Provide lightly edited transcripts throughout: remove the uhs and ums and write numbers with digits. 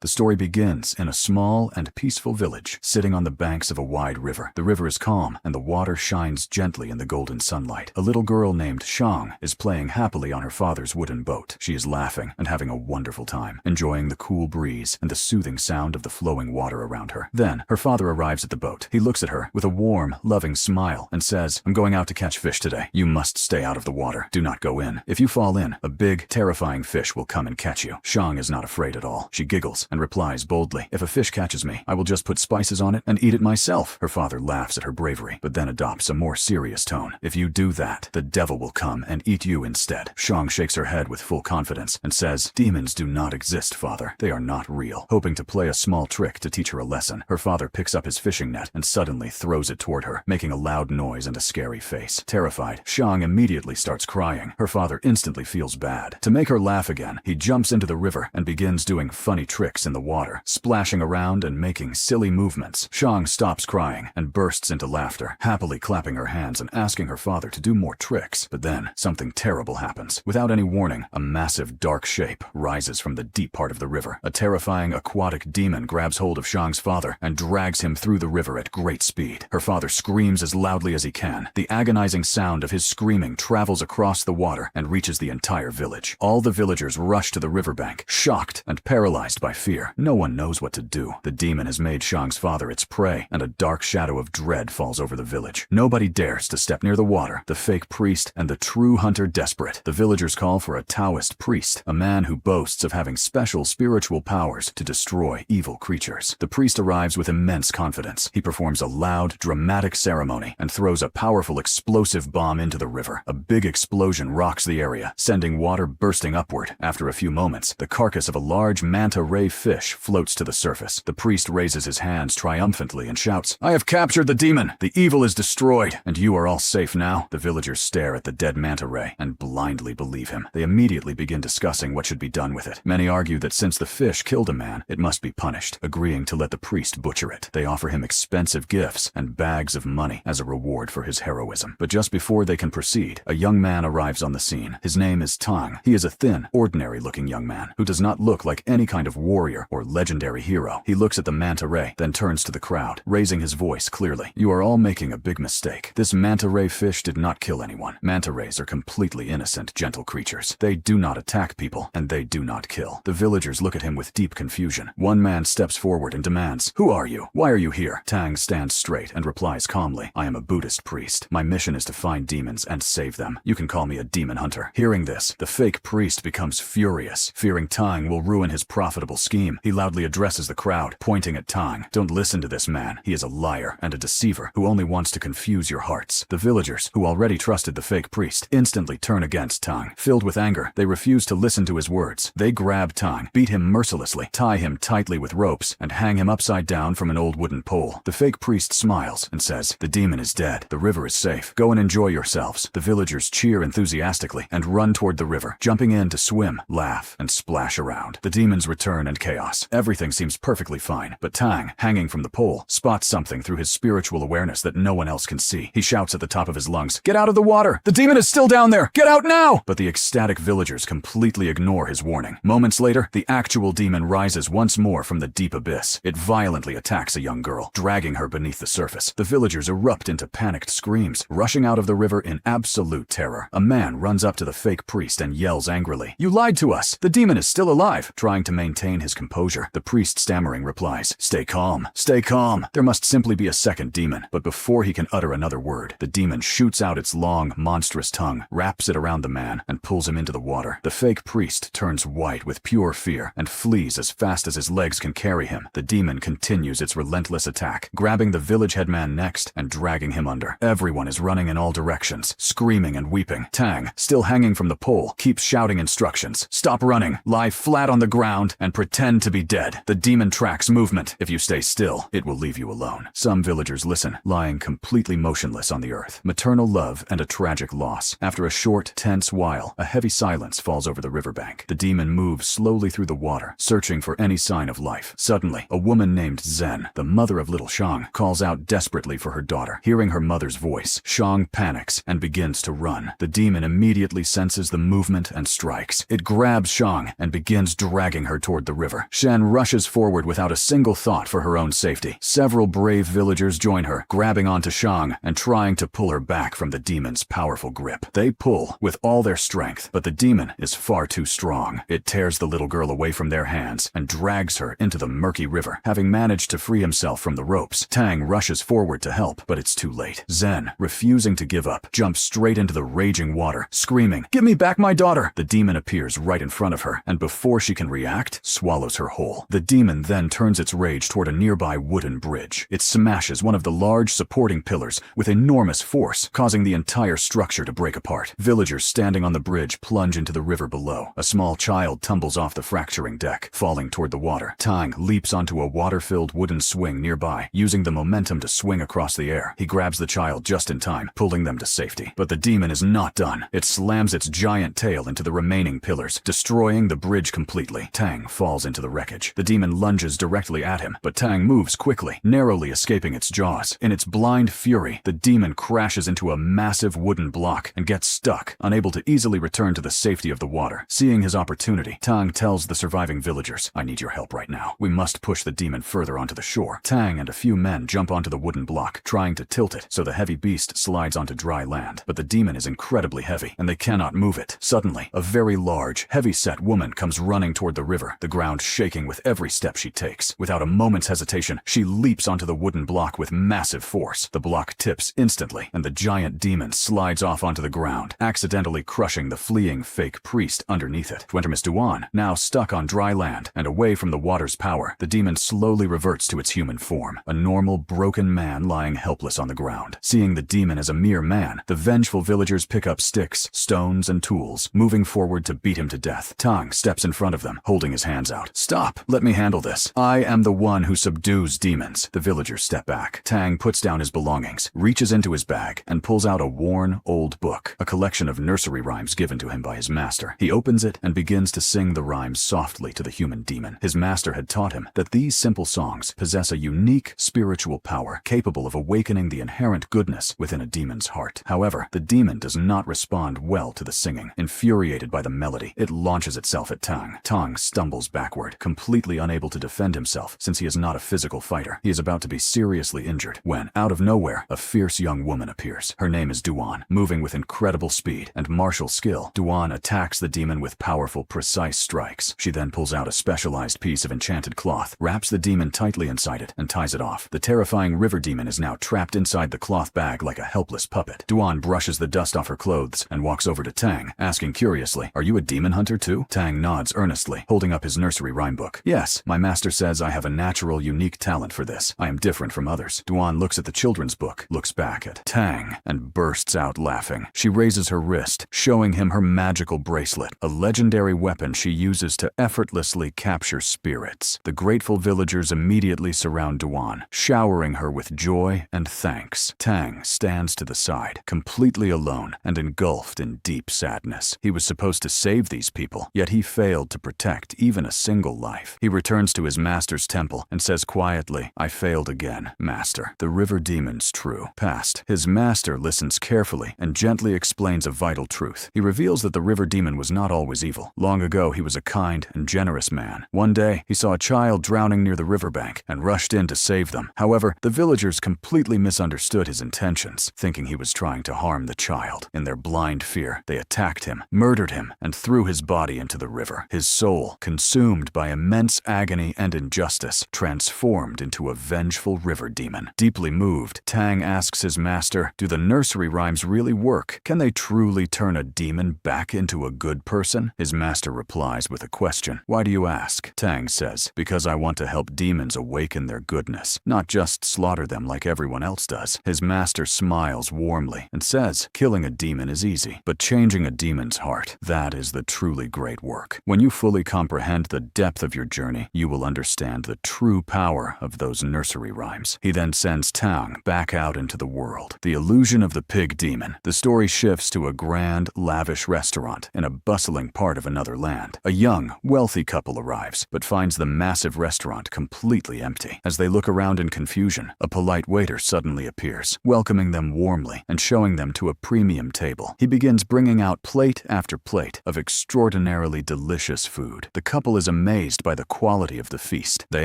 The story begins in a small and peaceful village, sitting on the banks of a wide river. The river is calm, and the water shines gently in the golden sunlight. A little girl named Shang is playing happily on her father's wooden boat. She is laughing and having a wonderful time, enjoying the cool breeze and the soothing sound of the flowing water around her. Then, her father arrives at the boat. He looks at her with a warm, loving smile and says, "I'm going out to catch fish today. You must stay out of the water. Do not go in. If you fall in, a big, terrifying fish will come and catch you." Shang is not afraid at all. She giggles and replies boldly, "If a fish catches me, I will just put spices on it and eat it myself." Her father laughs at her bravery, but then adopts a more serious tone. "If you do that, the devil will come and eat you instead." Shang shakes her head with full confidence and says, "Demons do not exist, father. They are not real." Hoping to play a small trick to teach her a lesson, her father picks up his fishing net and suddenly throws it toward her, making a loud noise and a scary face. Terrified, Shang immediately starts crying. Her father instantly feels bad. To make her laugh again, he jumps into the river and begins doing funny tricks in the water, splashing around and making silly movements. Shang stops crying and bursts into laughter, happily clapping her hands and asking her father to do more tricks. But then, something terrible happens. Without any warning, a massive dark shape rises from the deep part of the river. A terrifying aquatic demon grabs hold of Shang's father and drags him through the river at great speed. Her father screams as loudly as he can. The agonizing sound of his screaming travels across the water and reaches the entire village. All the villagers rush to the riverbank, shocked and paralyzed by fear. No one knows what to do. The demon has made Shang's father its prey, and a dark shadow of dread falls over the village. Nobody dares to step near the water, the fake priest and the true hunter desperate. The villagers call for a Taoist priest, a man who boasts of having special spiritual powers to destroy evil creatures. The priest arrives with immense confidence. He performs a loud, dramatic ceremony and throws a powerful explosive bomb into the river. A big explosion rocks the area, sending water bursting upward. After a few moments, the carcass of a large manta ray fish floats to the surface. The priest raises his hands triumphantly and shouts, "I have captured the demon! The evil is destroyed, and you are all safe now." The villagers stare at the dead manta ray and blindly believe him. They immediately begin discussing what should be done with it. Many argue that since the fish killed a man, it must be punished, agreeing to let the priest butcher it. They offer him expensive gifts and bags of money as a reward for his heroism. But just before they can proceed, a young man arrives on the scene. His name is Tang. He is a thin, ordinary-looking young man who does not look like any kind of warrior or legendary hero. He looks at the manta ray, then turns to the crowd, raising his voice clearly. "You are all making a big mistake. This manta ray fish did not kill anyone. Manta rays are completely innocent, gentle creatures. They do not attack people, and they do not kill." The villagers look at him with deep confusion. One man steps forward and demands, "Who are you? Why are you here?" Tang stands straight and replies calmly, "I am a Buddhist priest. My mission is to find demons and save them. You can call me a demon hunter." Hearing this, the fake priest becomes furious. Fearing Tang will ruin his profitable scheme, he loudly addresses the crowd, pointing at Tang. "Don't listen to this man. He is a liar and a deceiver who only wants to confuse your hearts." The villagers, who already trusted the fake priest, instantly turn against Tang. Filled with anger, they refuse to listen to his words. They grab Tang, beat him mercilessly, tie him tightly with ropes, and hang him upside down from an old wooden pole. The fake priest smiles and says, "The demon is dead. The river is safe. Go and enjoy yourselves." The villagers cheer enthusiastically and run toward the river, jumping in to swim, laugh, and splash around. The demons return in chaos. Everything seems perfectly fine, but Tang, hanging from the pole, spots something through his spiritual awareness that no one else can see. He shouts at the top of his lungs, "Get out of the water! The demon is still down there! Get out now!" But the ecstatic villagers completely ignore his warning. Moments later, the actual demon rises once more from the deep abyss. It violently attacks a young girl, dragging her beneath the surface. The villagers erupt into panicked screams, rushing out of the river in absolute terror. A man runs up to the fake priest and yells angrily, "You lied to us! The demon is still alive!" Trying to maintain his composure, the priest stammering replies, "Stay calm, stay calm. There must simply be a second demon." But before he can utter another word, the demon shoots out its long, monstrous tongue, wraps it around the man, and pulls him into the water. The fake priest turns white with pure fear and flees as fast as his legs can carry him. The demon continues its relentless attack, grabbing the village headman next and dragging him under. Everyone is running in all directions, screaming and weeping. Tang, still hanging from the pole, keeps shouting instructions. "Stop running, lie flat on the ground, and pretend to be dead. The demon tracks movement. If you stay still, it will leave you alone." Some villagers listen, lying completely motionless on the earth. Maternal love and a tragic loss. After a short, tense while, a heavy silence falls over the riverbank. The demon moves slowly through the water, searching for any sign of life. Suddenly, a woman named Zen, the mother of little Shang, calls out desperately for her daughter. Hearing her mother's voice, Shang panics and begins to run. The demon immediately senses the movement and strikes. It grabs Shang and begins dragging her toward the river. river. Shen rushes forward without a single thought for her own safety. Several brave villagers join her, grabbing onto Shang and trying to pull her back from the demon's powerful grip. They pull with all their strength, but the demon is far too strong. It tears the little girl away from their hands and drags her into the murky river. Having managed to free himself from the ropes, Tang rushes forward to help, but it's too late. Zen, refusing to give up, jumps straight into the raging water, screaming, "Give me back my daughter!" The demon appears right in front of her, and before she can react, swallows her whole. The demon then turns its rage toward a nearby wooden bridge. It smashes one of the large supporting pillars with enormous force, causing the entire structure to break apart. Villagers standing on the bridge plunge into the river below. A small child tumbles off the fracturing deck, falling toward the water. Tang leaps onto a water-filled wooden swing nearby, using the momentum to swing across the air. He grabs the child just in time, pulling them to safety. But the demon is not done. It slams its giant tail into the remaining pillars, destroying the bridge completely. Tang falls into the wreckage. The demon lunges directly at him, but Tang moves quickly, narrowly escaping its jaws. In its blind fury, the demon crashes into a massive wooden block and gets stuck, unable to easily return to the safety of the water. Seeing his opportunity, Tang tells the surviving villagers, "I need your help right now. We must push the demon further onto the shore." Tang and a few men jump onto the wooden block, trying to tilt it so the heavy beast slides onto dry land. But the demon is incredibly heavy, and they cannot move it. Suddenly, a very large, heavy-set woman comes running toward the river, the ground shaking with every step she takes. Without a moment's hesitation, she leaps onto the wooden block with massive force. The block tips instantly, and the giant demon slides off onto the ground, accidentally crushing the fleeing fake priest underneath it. To enter Miss Duan, now stuck on dry land and away from the water's power, the demon slowly reverts to its human form, a normal, broken man lying helpless on the ground. Seeing the demon as a mere man, the vengeful villagers pick up sticks, stones, and tools, moving forward to beat him to death. Tang steps in front of them, holding his hands out. "Stop! Let me handle this. I am the one who subdues demons." The villagers step back. Tang puts down his belongings, reaches into his bag, and pulls out a worn, old book, a collection of nursery rhymes given to him by his master. He opens it and begins to sing the rhymes softly to the human demon. His master had taught him that these simple songs possess a unique spiritual power capable of awakening the inherent goodness within a demon's heart. However, the demon does not respond well to the singing. Infuriated by the melody, it launches itself at Tang. Tang stumbles backward, completely unable to defend himself since he is not a physical fighter. He is about to be seriously injured when, out of nowhere, a fierce young woman appears. Her name is Duan. Moving with incredible speed and martial skill, Duan attacks the demon with powerful, precise strikes. She then pulls out a specialized piece of enchanted cloth, wraps the demon tightly inside it, and ties it off. The terrifying river demon is now trapped inside the cloth bag like a helpless puppet. Duan brushes the dust off her clothes and walks over to Tang, asking curiously, "Are you a demon hunter too?" Tang nods earnestly, holding up his nursery rhyme book. "Yes, my master says I have a natural, unique talent for this. I am different from others." Duan looks at the children's book, looks back at Tang, and bursts out laughing. She raises her wrist, showing him her magical bracelet, a legendary weapon she uses to effortlessly capture spirits. The grateful villagers immediately surround Duan, showering her with joy and thanks. Tang stands to the side, completely alone and engulfed in deep sadness. He was supposed to save these people, yet he failed to protect even a single life. He returns to his master's temple and says quietly, "I failed again, master. The river demon's true past." His master listens carefully and gently explains a vital truth. He reveals that the river demon was not always evil. Long ago, he was a kind and generous man. One day, he saw a child drowning near the riverbank and rushed in to save them. However, the villagers completely misunderstood his intentions, thinking he was trying to harm the child. In their blind fear, they attacked him, murdered him, and threw his body into the river. His soul, consumed by immense agony and injustice, transformed into a vengeful river demon. Deeply moved, Tang asks his master, "Do the nursery rhymes really work? Can they truly turn a demon back into a good person?" His master replies with a question. "Why do you ask?" Tang says, "Because I want to help demons awaken their goodness, not just slaughter them like everyone else does." His master smiles warmly and says, "Killing a demon is easy, but changing a demon's heart, that is the truly great work. When you fully comprehend the depth of your journey, you will understand the true power of those nursery rhymes." He then sends Tang back out into the world. The illusion of the pig demon. The story shifts to a grand, lavish restaurant in a bustling part of another land. A young, wealthy couple arrives, but finds the massive restaurant completely empty. As they look around in confusion, a polite waiter suddenly appears, welcoming them warmly and showing them to a premium table. He begins bringing out plate after plate of extraordinarily delicious food. The couple is amazed by the quality of the feast. They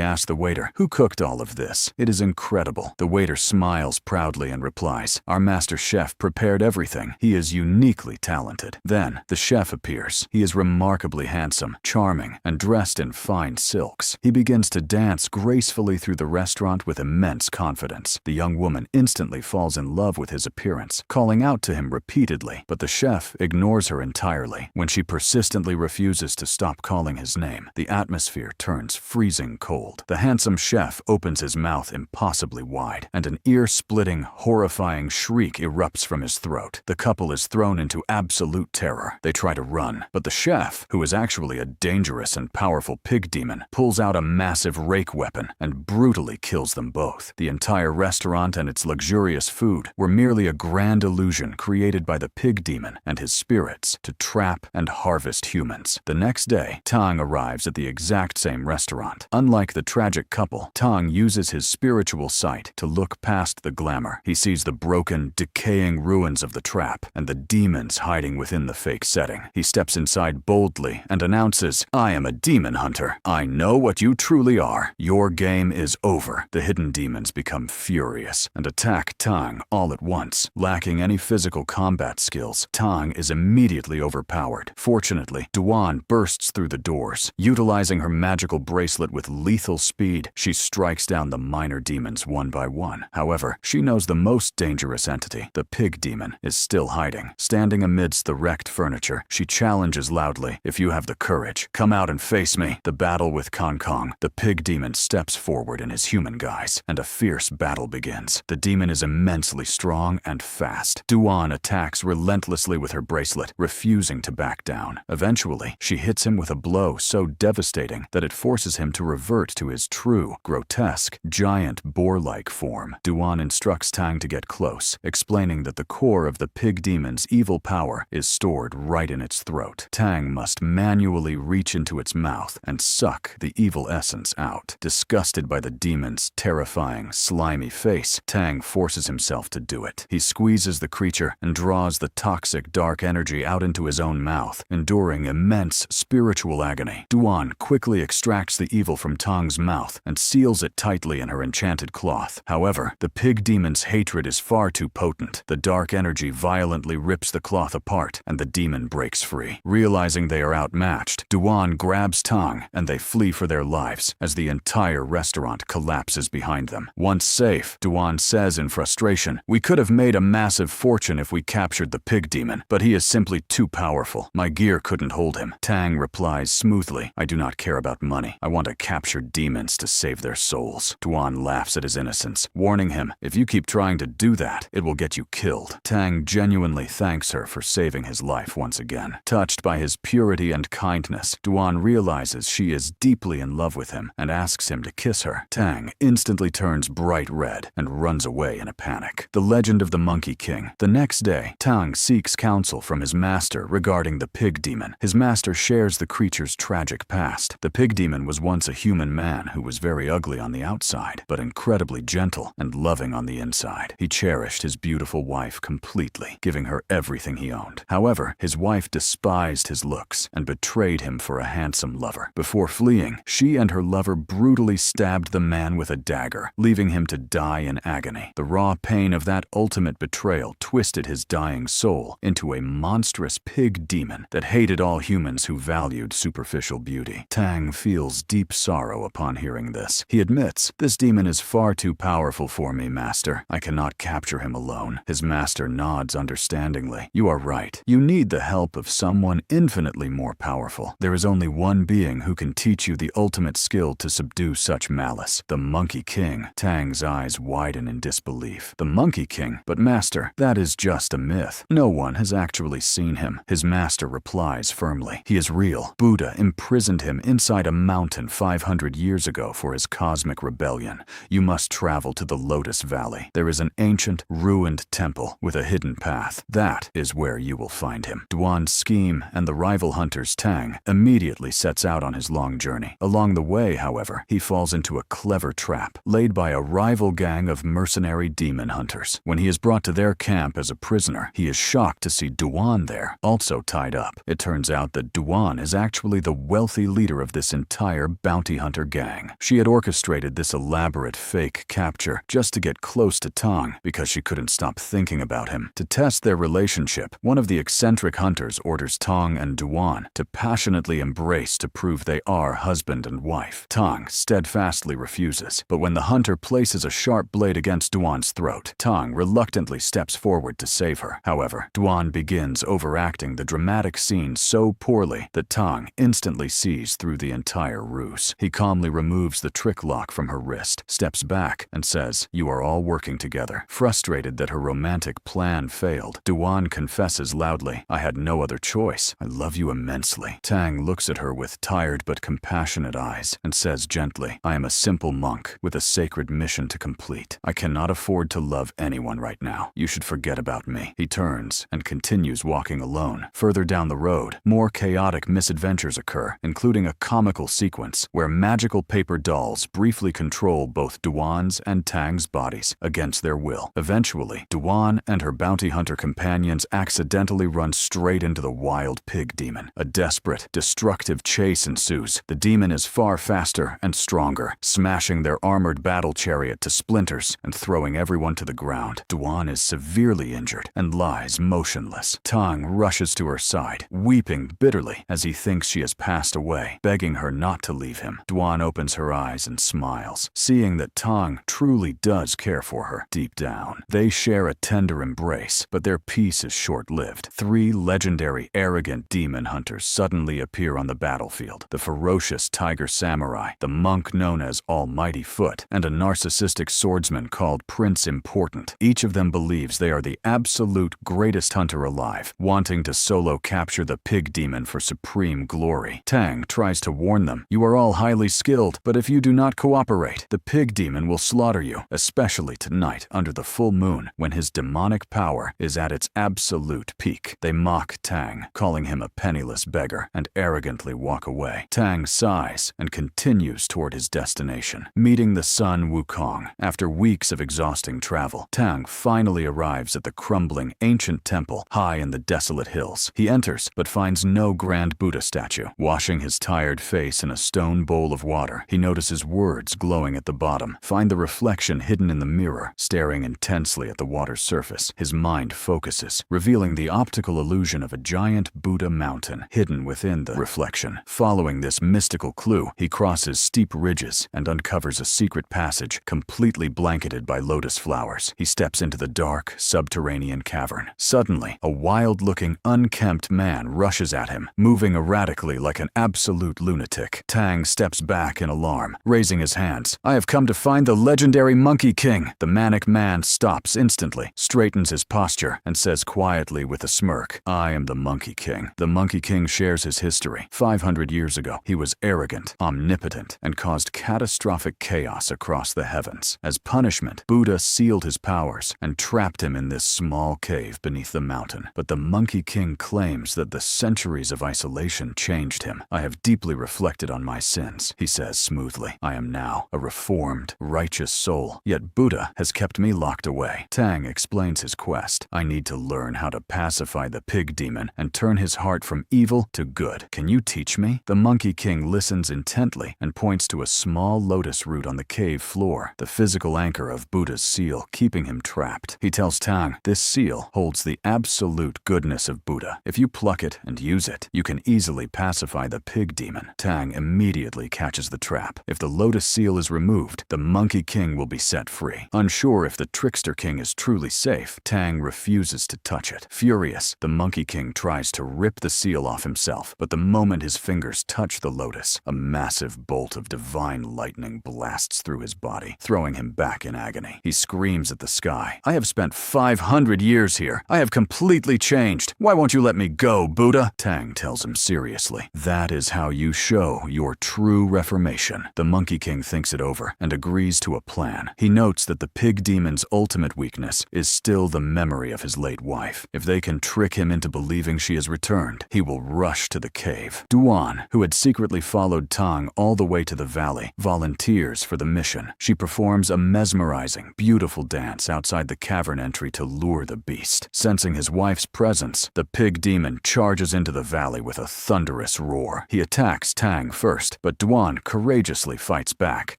ask the waiter, "Who cooked all of this? It is incredible." The waiter smiles proudly and replies, "Our master chef prepared everything. He is uniquely talented." Then the chef appears. He is remarkably handsome, charming, and dressed in fine silks. He begins to dance gracefully through the restaurant with immense confidence. The young woman instantly falls in love with his appearance, calling out to him repeatedly, but the chef ignores her entirely. When she persistently refuses to stop calling his name, the atmosphere turns freezing cold. The handsome chef opens his mouth impossibly wide, and an ear-splitting, horrifying shriek erupts from his throat. The couple is thrown into absolute terror. They try to run, but the chef, who is actually a dangerous and powerful pig demon, pulls out a massive rake weapon and brutally kills them both. The entire restaurant and its luxurious food were merely a grand illusion created by the pig demon and his spirits to trap and harvest humans. The next day, Tang arrives at the exact same restaurant. Unlike the tragic couple, Tang uses his spiritual sight to look past the glamour. He sees the broken, decaying ruins of the trap and the demons hiding within the fake setting. He steps inside boldly and announces, "I am a demon hunter. I know what you truly are. Your game is over." The hidden demons become furious and attack Tang all at once. Lacking any physical combat skills, Tang is immediately overpowered. Fortunately, Duan bursts through the doors. Utilizing her magical bracelet with lethal speed, she strikes down the minor demons one by one. However, she knows the most dangerous entity, the pig demon, is still hiding. Standing amidst the wrecked furniture, she challenges loudly, "If you have the courage, come out and face me." The battle with Kong Kong. The pig demon steps forward in his human guise, and a fierce battle begins. The demon is immensely strong and fast. Duan attacks relentlessly with her bracelet, refusing to back down. Eventually, she hits him with a blow so devastating that it forces him to revert to his true, grotesque, giant boar-like form. Duan instructs Tang to get close, explaining that the core of the pig demon's evil power is stored right in its throat. Tang must manually reach into its mouth and suck the evil essence out. Disgusted by the demon's terrifying, slimy face, Tang forces himself to do it. He squeezes the creature and draws the toxic dark energy out into his own mouth, enduring immense spiritual agony. Duan quickly extracts the evil from Tang's mouth and seals it tightly in her enchanted cloth. However, the pig demon's hatred is far too potent. The dark energy violently rips the cloth apart, and the demon breaks free. Realizing they are outmatched, Duan grabs Tang, and they flee for their lives as the entire restaurant collapses behind them. Once safe, Duan says in frustration, "We could have made a massive fortune if we captured the pig demon, but he is simply too powerful. My gear couldn't hold him." Tang replies smoothly, "I do not care about money. I want to capture demons to save their souls." Duan laughs at his innocence, warning him, "If you keep trying to do that, it will get you killed." Tang genuinely thanks her for saving his life once again. Touched by his purity and kindness, Duan realizes she is deeply in love with him and asks him to kiss her. Tang instantly turns bright red and runs away in a panic. The legend of the Monkey King. The next day, Tang seeks counsel from his master regarding the pig demon. His master shares the creature's tragic past. The pig demon was once a human man who was very ugly on the outside, but incredibly gentle and loving on the inside. He cherished his beautiful wife completely, giving her everything he owned. However, his wife despised his looks and betrayed him for a handsome lover. Before fleeing, she and her lover brutally stabbed the man with a dagger, leaving him to die in agony. The raw pain of that ultimate betrayal twisted his dying soul into a monstrous pig demon that hated all humans who valued superficial beauty. Tang feels deep sorrow upon hearing this. He admits, "This demon is far too powerful for me, master. I cannot capture him alone." His master nods understandingly. "You are right. You need the help of someone infinitely more powerful. There is only one being who can teach you the ultimate skill to subdue such malice, the Monkey King." Tang's eyes widen in disbelief. "The Monkey King? But master, that is just a myth. No one has actually seen him." His master replies firmly, "He is real. Buddha imprisoned him inside a mountain 500 years ago for his cosmic rebellion. You must travel to the Lotus Valley. There is an ancient, ruined temple with a hidden path. That is where you will find him." Duan's scheme and the rival hunter's Tang immediately sets out on his long journey. Along the way, however, he falls into a clever trap laid by a rival gang of mercenary demon hunters. When he is brought to their camp as a prisoner, he is shocked to see Duan there, also tied up. It turns out that Duan is actually the wealthy stealthy leader of this entire bounty hunter gang. She had orchestrated this elaborate fake capture just to get close to Tang because she couldn't stop thinking about him. To test their relationship, one of the eccentric hunters orders Tang and Duan to passionately embrace to prove they are husband and wife. Tang steadfastly refuses, but when the hunter places a sharp blade against Duan's throat, Tang reluctantly steps forward to save her. However, Duan begins overacting the dramatic scene so poorly that Tang instantly sees through the entire ruse. He calmly removes the trick lock from her wrist, steps back, and says, "You are all working together." Frustrated that her romantic plan failed, Duan confesses loudly, "I had no other choice. I love you immensely." Tang looks at her with tired but compassionate eyes and says gently, "I am a simple monk with a sacred mission to complete. I cannot afford to love anyone right now. You should forget about me." He turns and continues walking alone. Further down the road, more chaotic misadventures occur, including a comical sequence where magical paper dolls briefly control both Duan's and Tang's bodies against their will. Eventually, Duan and her bounty hunter companions accidentally run straight into the wild pig demon. A desperate, destructive chase ensues. The demon is far faster and stronger, smashing their armored battle chariot to splinters and throwing everyone to the ground. Duan is severely injured and lies motionless. Tang rushes to her side, weeping bitterly as he thinks she has passed away, begging her not to leave him. Duan opens her eyes and smiles, seeing that Tang truly does care for her deep down. They share a tender embrace, but their peace is short-lived. 3 legendary, arrogant demon hunters suddenly appear on the battlefield. The ferocious tiger samurai, the monk known as Almighty Foot, and a narcissistic swordsman called Prince Important. Each of them believes they are the absolute greatest hunter alive, wanting to solo capture the pig demon for supreme glory. Tang tries to warn them, "You are all highly skilled, but if you do not cooperate, the pig demon will slaughter you, especially tonight under the full moon when his demonic power is at its absolute peak." They mock Tang, calling him a penniless beggar, and arrogantly walk away. Tang sighs and continues toward his destination. Meeting the sun Wukong. After weeks of exhausting travel, Tang finally arrives at the crumbling ancient temple high in the desolate hills. He enters, but finds no grand Buddha statue. Washing his tired face in a stone bowl of water, he notices words glowing at the bottom. Find the reflection hidden in the mirror. Staring intensely at the water's surface, his mind focuses, revealing the optical illusion of a giant Buddha mountain hidden within the reflection. Following this mystical clue, he crosses steep ridges and uncovers a secret passage completely blanketed by lotus flowers. He steps into the dark, subterranean cavern. Suddenly, a wild-looking, unkempt man rushes at him, moving erratically like an absolute lunatic. Tang steps back in alarm, raising his hands. "I have come to find the legendary Monkey King." The manic man stops instantly, straightens his posture, and says quietly with a smirk, "I am the Monkey King." The Monkey King shares his history. 500 years ago, he was arrogant, omnipotent, and caused catastrophic chaos across the heavens. As punishment, Buddha sealed his powers and trapped him in this small cave beneath the mountain. But the Monkey King claims that the centuries of isolation changed him. "I have deeply reflected on my sins," he says smoothly. "I am now a reformed, righteous soul, yet Buddha has kept me locked away." Tang explains his quest. "I need to learn how to pacify the pig demon and turn his heart from evil to good. Can you teach me?" The Monkey King listens intently and points to a small lotus root on the cave floor, the physical anchor of Buddha's seal keeping him trapped. He tells Tang, "This seal holds the absolute goodness of Buddha. If you pluck it and use it, you can easily pacify the pig demon." Tang immediately catches the trap. If the lotus seal is removed, the Monkey King will be set free. Unsure if the Trickster King is truly safe, Tang refuses to touch it. Furious, the Monkey King tries to rip the seal off himself, but the moment his fingers touch the lotus, a massive bolt of divine lightning blasts through his body, throwing him back in agony. He screams at the sky, "I have spent 500 years here. I have completely changed. Why won't you let me go, Buddha?" Tang tells him seriously, "That is how you show your true reformation." The Monkey King thinks it over and agrees to a plan. He notes that the pig demon's ultimate weakness is still the memory of his late wife. If they can trick him into believing she has returned, he will rush to the cave. Duan, who had secretly followed Tang all the way to the valley, volunteers for the mission. She performs a mesmerizing, beautiful dance outside the cavern entry to lure the beast. Sensing his wife's presence, the pig demon charges into the valley with a thunderous roar. He attacks Tang first, but Duan courageously fights back,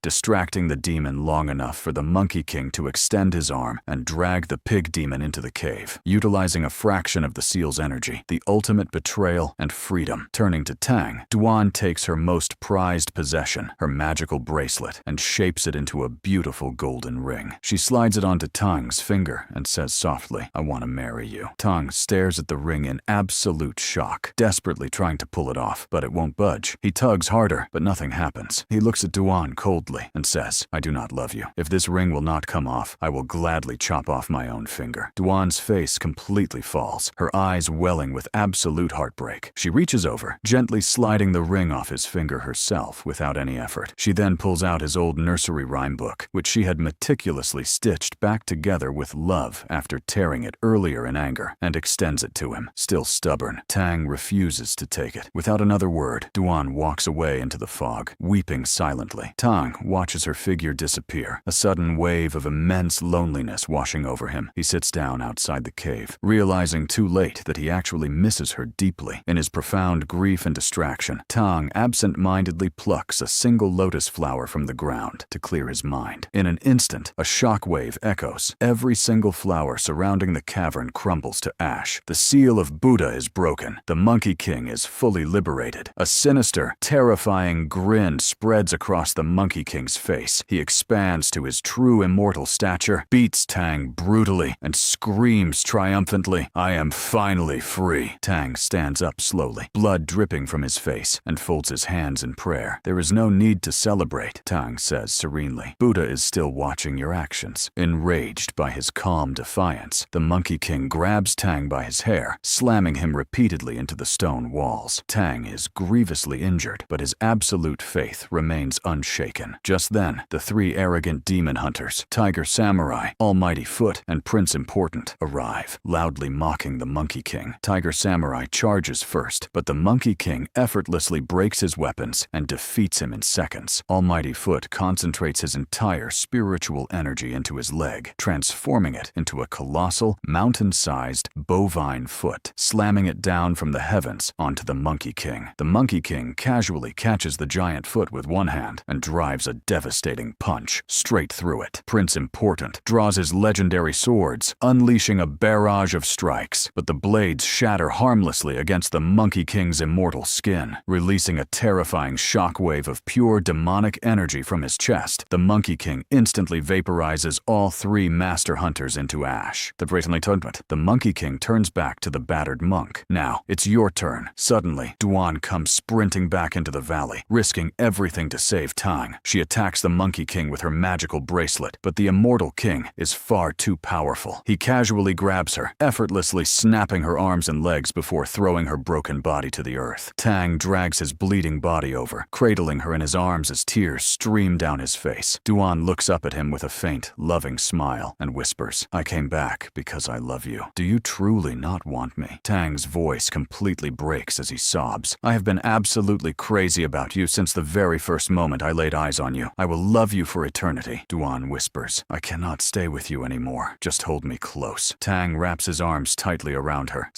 distracting the demon long enough for the Monkey King to extend his arm and drag the pig demon into the cave, utilizing a fraction of the seal's energy, the ultimate betrayal and freedom. Turning to Tang, Duan takes her most prized possession, her magical bracelet, and shapes it into a beautiful golden ring. She slides it onto Tang's finger and says softly, "I want to marry you." Tang stares at the ring in absolute shock, desperately trying to pull it off, but it won't budge. He tugs harder, but nothing happens. He looks at Duan coldly and says, "I do not love you. If this ring will not come off, I will gladly chop off my own finger." Duan's face completely falls, her eyes welling with absolute heartbreak. She reaches over, gently sliding the ring off his finger herself without any effort. She then pulls out his old nursery rhyme book, which she had meticulously stitched back together with love after tearing it earlier in anger, and extends it to him. Still stubborn, Tang refuses to take it. Without another word, Duan walks away into the fog, weeping silently. Tang watches her figure disappear, a sudden wave of immense loneliness washing over him. He sits down outside the cave, realizing too late that he actually misses her deeply. In his profound grief and distraction, Tang absent-mindedly plucks a single lotus flower from the ground to clear his mind. In an instant, a shockwave echoes. Every single flower surrounding the cavern crumbles to ash. The seal of Buddha is broken. The Monkey King is fully liberated. A sinister, terrifying grin spreads across the Monkey King's face. He expands to his true immortal stature, beats Tang brutally, and screams triumphantly, "I am finally free." Tang stands up slowly, blood dripping from his face, and folds his hands in prayer. "There is no need to celebrate," Tang says serenely. "Buddha is still watching your actions." Enraged by his calm defiance, the Monkey King grabs Tang by his hair, slamming him repeatedly into the stone walls. Tang is grievously injured, but his absolute faith remains unshaken. Just then, the three arrogant demon hunters, Tiger Samurai, Almighty Foot, and Prince Important, arrive, loudly mocking the Monkey King. Tiger Samurai charges first, but the Monkey King effortlessly breaks his weapons and defeats him in seconds. Almighty Foot concentrates his entire spiritual energy into his leg, transforming it into a colossal, mountain-sized, bovine foot, slamming it down from the heavens onto the Monkey King. The Monkey King casually catches the giant foot with one hand and drives a devastating punch straight through it. Prince Important draws his legendary swords, unleashing a barrage of strikes, but the blades shatter harmlessly against the Monkey King's immortal skin, releasing a terrifying shockwave of pure demonic energy from his chest. The Monkey King instantly vaporizes all three master hunters into ash. The Monkey King turns back to the battered monk. "Now, it's your turn." Suddenly, Duan comes sprinting back into the valley, risking everything to save Tang. She attacks the Monkey King with her magical bracelet, but the immortal king is far too powerful. He casually grabs her, effortlessly snapping her arms and legs before throwing her broken body to the earth. Tang drags his bleeding body over, cradling her in his arms as tears stream down his face. Duan looks up at him with a faint, loving smile and whispers, "I came back because I love you. Do you truly not want me?" Tang's voice completely breaks as he sobs. "I have been absolutely crazy about you since the very first moment I laid eyes on you. I will love you for eternity." Duan whispers, "I cannot stay with you anymore. Just hold me close." Tang wraps his arms tightly around her,